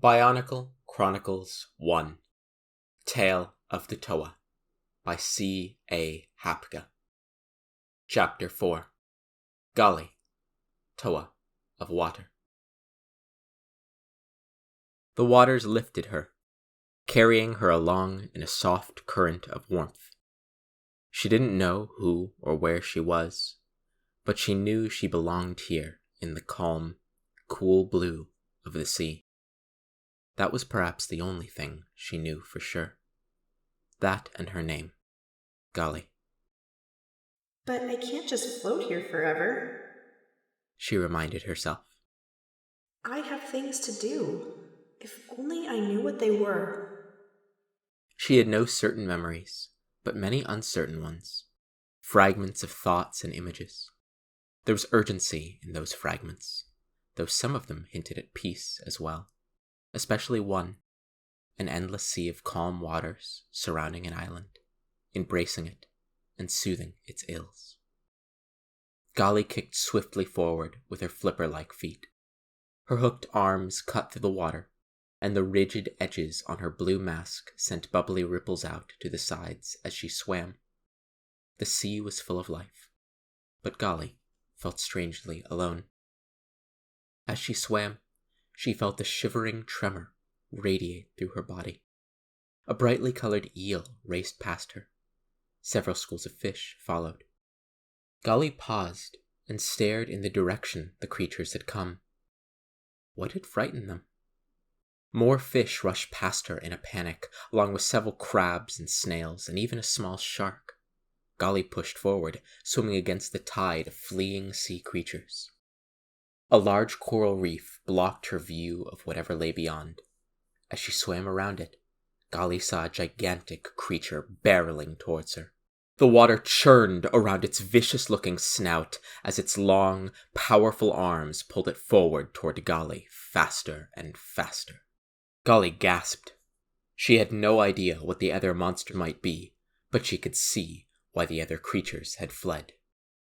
Bionicle Chronicles 1 Tale of the Toa by C. A. Hapka. Chapter 4 Gali, Toa of Water. The waters lifted her, carrying her along in a soft current of warmth. She didn't know who or where she was, but she knew she belonged here in the calm, cool blue of the sea. That was perhaps the only thing she knew for sure. That and her name, Gali. But I can't just float here forever, she reminded herself. I have things to do. If only I knew what they were. She had no certain memories, but many uncertain ones. Fragments of thoughts and images. There was urgency in those fragments, though some of them hinted at peace as well. Especially one, an endless sea of calm waters surrounding an island, embracing it and soothing its ills. Gali kicked swiftly forward with her flipper-like feet. Her hooked arms cut through the water, and the rigid edges on her blue mask sent bubbly ripples out to the sides as she swam. The sea was full of life, but Gali felt strangely alone. As she swam, she felt a shivering tremor radiate through her body. A brightly colored eel raced past her. Several schools of fish followed. Gali paused and stared in the direction the creatures had come. What had frightened them? More fish rushed past her in a panic, along with several crabs and snails and even a small shark. Gali pushed forward, swimming against the tide of fleeing sea creatures. A large coral reef blocked her view of whatever lay beyond. As she swam around it, Gali saw a gigantic creature barreling towards her. The water churned around its vicious-looking snout as its long, powerful arms pulled it forward toward Gali faster and faster. Gali gasped. She had no idea what the other monster might be, but she could see why the other creatures had fled.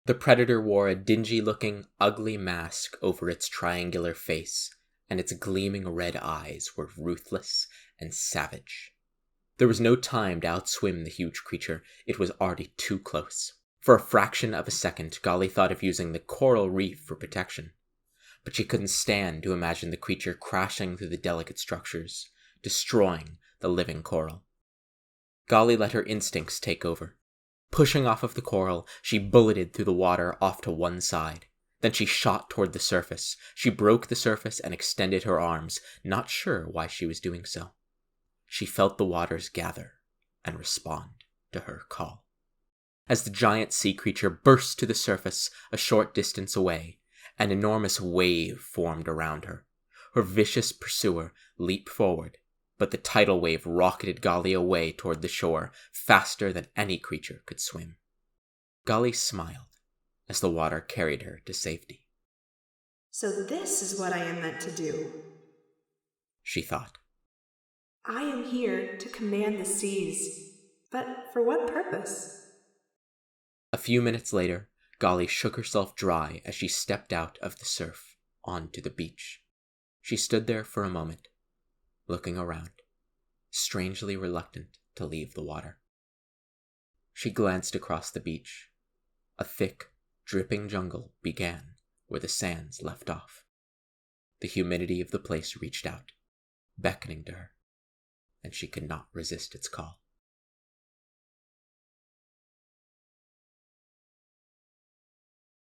The predator wore a dingy-looking, ugly mask over its triangular face, and its gleaming red eyes were ruthless and savage. There was no time to outswim the huge creature. It was already too close. For a fraction of a second, Gali thought of using the coral reef for protection, but she couldn't stand to imagine the creature crashing through the delicate structures, destroying the living coral. Gali let her instincts take over. Pushing off of the coral, she bulleted through the water off to one side. Then she shot toward the surface. She broke the surface and extended her arms, not sure why she was doing so. She felt the waters gather and respond to her call. As the giant sea creature burst to the surface a short distance away, an enormous wave formed around her. Her vicious pursuer leaped forward, but the tidal wave rocketed Gali away toward the shore faster than any creature could swim. Gali smiled as the water carried her to safety. So this is what I am meant to do, she thought. I am here to command the seas, but for what purpose? A few minutes later, Gali shook herself dry as she stepped out of the surf onto the beach. She stood there for a moment, looking around, strangely reluctant to leave the water. She glanced across the beach. A thick, dripping jungle began where the sands left off. The humidity of the place reached out, beckoning to her, and she could not resist its call.